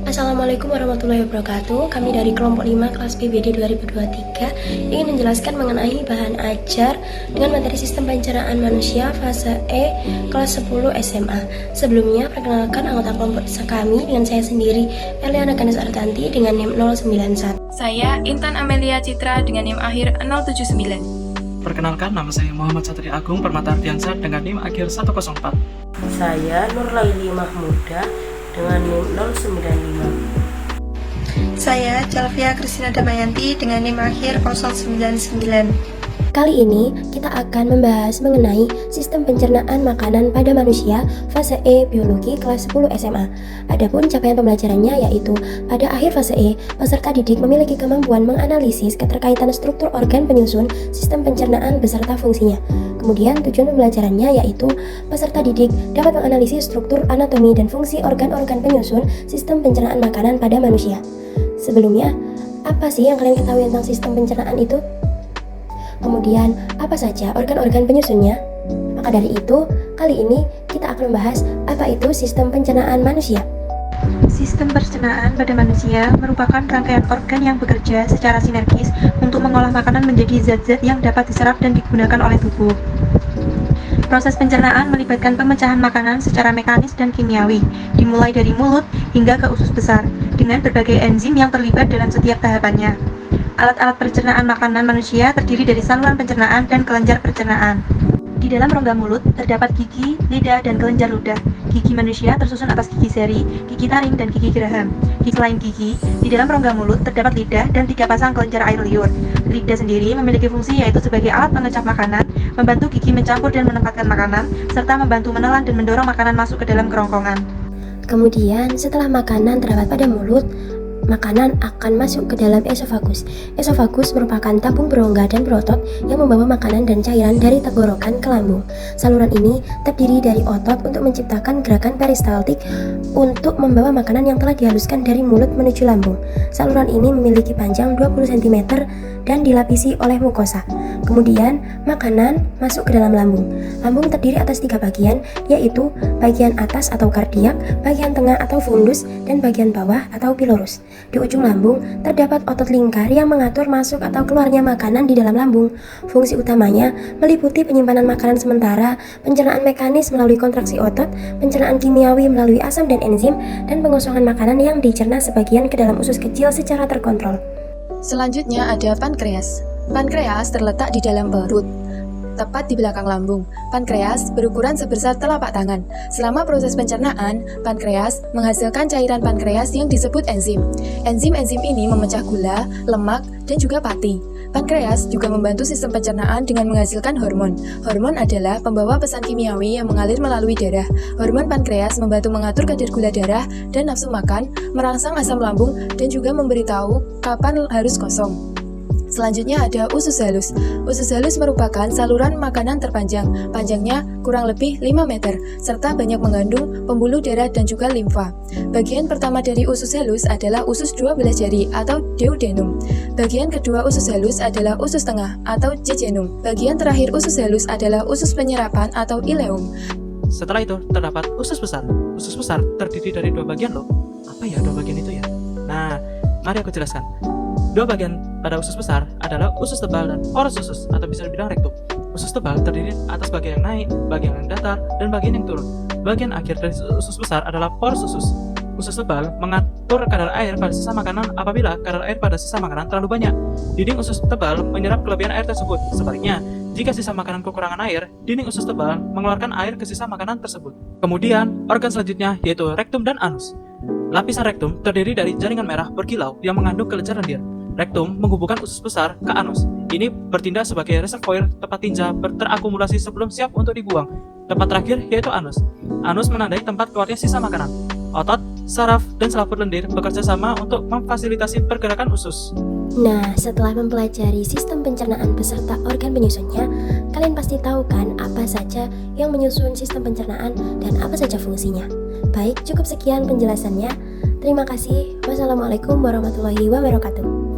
Assalamualaikum warahmatullahi wabarakatuh. Kami dari kelompok 5 kelas PBD 2023 ingin menjelaskan mengenai bahan ajar dengan materi sistem pencernaan manusia fase E kelas 10 SMA. Sebelumnya, perkenalkan anggota kelompok kami dengan saya sendiri, Eliana Ganes Artanti dengan NIM 091. Saya Intan Amelia Citra dengan NIM akhir 079. Perkenalkan, nama saya Muhammad Satria Agung Permata Ardiansyah dengan NIM akhir 104. Saya Nurlaili Mahmuda dengan NIM 095. Saya Jalvia Kristina Damayanti dengan NIM akhir 099. Kali ini kita akan membahas mengenai sistem pencernaan makanan pada manusia fase E biologi kelas 10 SMA. Adapun capaian pembelajarannya yaitu pada akhir fase E, peserta didik memiliki kemampuan menganalisis keterkaitan struktur organ penyusun sistem pencernaan beserta fungsinya. Kemudian tujuan pembelajarannya yaitu peserta didik dapat menganalisis struktur anatomi dan fungsi organ-organ penyusun sistem pencernaan makanan pada manusia. Sebelumnya, apa sih yang kalian ketahui tentang sistem pencernaan itu? Kemudian, apa saja organ-organ penyusunnya? Maka dari itu, kali ini kita akan membahas apa itu sistem pencernaan manusia. Sistem pencernaan pada manusia merupakan rangkaian organ yang bekerja secara sinergis untuk mengolah makanan menjadi zat-zat yang dapat diserap dan digunakan oleh tubuh. Proses pencernaan melibatkan pemecahan makanan secara mekanis dan kimiawi, dimulai dari mulut hingga ke usus besar, dengan berbagai enzim yang terlibat dalam setiap tahapannya. Alat-alat pencernaan makanan manusia terdiri dari saluran pencernaan dan kelenjar pencernaan. Di dalam rongga mulut terdapat gigi, lidah, dan kelenjar ludah. Gigi manusia tersusun atas gigi seri, gigi taring, dan gigi geraham. Selain gigi, di dalam rongga mulut terdapat lidah dan 3 pasang kelenjar air liur. Lidah sendiri memiliki fungsi yaitu sebagai alat pengecap makanan, membantu gigi mencampur dan menempatkan makanan, serta membantu menelan dan mendorong makanan masuk ke dalam kerongkongan. Kemudian, setelah makanan terdapat pada mulut, makanan akan masuk ke dalam esofagus. Esofagus merupakan tabung berongga dan berotot yang membawa makanan dan cairan dari tenggorokan ke lambung. Saluran ini terdiri dari otot untuk menciptakan gerakan peristaltik untuk membawa makanan yang telah dihaluskan dari mulut menuju lambung. Saluran ini memiliki panjang 20 cm dan dilapisi oleh mukosa. Kemudian, makanan masuk ke dalam lambung. Lambung terdiri atas 3 bagian, yaitu bagian atas atau kardiak, bagian tengah atau fundus, dan bagian bawah atau pilorus. Di ujung lambung terdapat otot lingkar yang mengatur masuk atau keluarnya makanan di dalam lambung. Fungsi utamanya meliputi penyimpanan makanan sementara, pencernaan mekanis melalui kontraksi otot, pencernaan kimiawi melalui asam dan enzim, dan pengosongan makanan yang dicerna sebagian ke dalam usus kecil secara terkontrol. Selanjutnya ada pankreas. Pankreas terletak di dalam perut, tepat di belakang lambung. Pankreas berukuran sebesar telapak tangan. Selama proses pencernaan, pankreas menghasilkan cairan pankreas yang disebut enzim. Enzim-enzim ini memecah gula, lemak, dan juga pati. Pankreas juga membantu sistem pencernaan dengan menghasilkan hormon. Hormon adalah pembawa pesan kimiawi yang mengalir melalui darah. Hormon pankreas membantu mengatur kadar gula darah dan nafsu makan, merangsang asam lambung, dan juga memberitahu kapan harus kosong. Selanjutnya ada usus halus. Usus halus merupakan saluran makanan terpanjang, panjangnya kurang lebih 5 meter, serta banyak mengandung pembuluh darah dan juga limfa. Bagian pertama dari usus halus adalah usus 12 jari atau duodenum. Bagian kedua usus halus adalah usus tengah atau jejunum. Bagian terakhir usus halus adalah usus penyerapan atau ileum. Setelah itu terdapat usus besar. Usus besar terdiri dari 2 bagian loh. Apa ya 2 bagian itu ya? Nah, mari aku jelaskan. 2 bagian pada usus besar adalah usus tebal dan porus usus atau bisa dibilang rektum. Usus tebal terdiri atas bagian yang naik, bagian yang datar, dan bagian yang turun. Bagian akhir dari usus besar adalah porus usus. Usus tebal mengatur kadar air pada sisa makanan apabila kadar air pada sisa makanan terlalu banyak. Dinding usus tebal menyerap kelebihan air tersebut. Sebaliknya, jika sisa makanan kekurangan air, dinding usus tebal mengeluarkan air ke sisa makanan tersebut. Kemudian, organ selanjutnya yaitu rektum dan anus. Lapisan rektum terdiri dari jaringan merah berkilau yang mengandung kelenjar lendir. Rektum menghubungkan usus besar ke anus. Ini bertindak sebagai reservoir tempat tinja terakumulasi sebelum siap untuk dibuang. Tempat terakhir yaitu anus. Anus menandai tempat keluarnya sisa makanan. Otot, saraf, dan selaput lendir bekerja sama untuk memfasilitasi pergerakan usus. Nah, setelah mempelajari sistem pencernaan beserta organ penyusunnya, kalian pasti tahu kan apa saja yang menyusun sistem pencernaan dan apa saja fungsinya. Baik, cukup sekian penjelasannya. Terima kasih. Wassalamualaikum warahmatullahi wabarakatuh.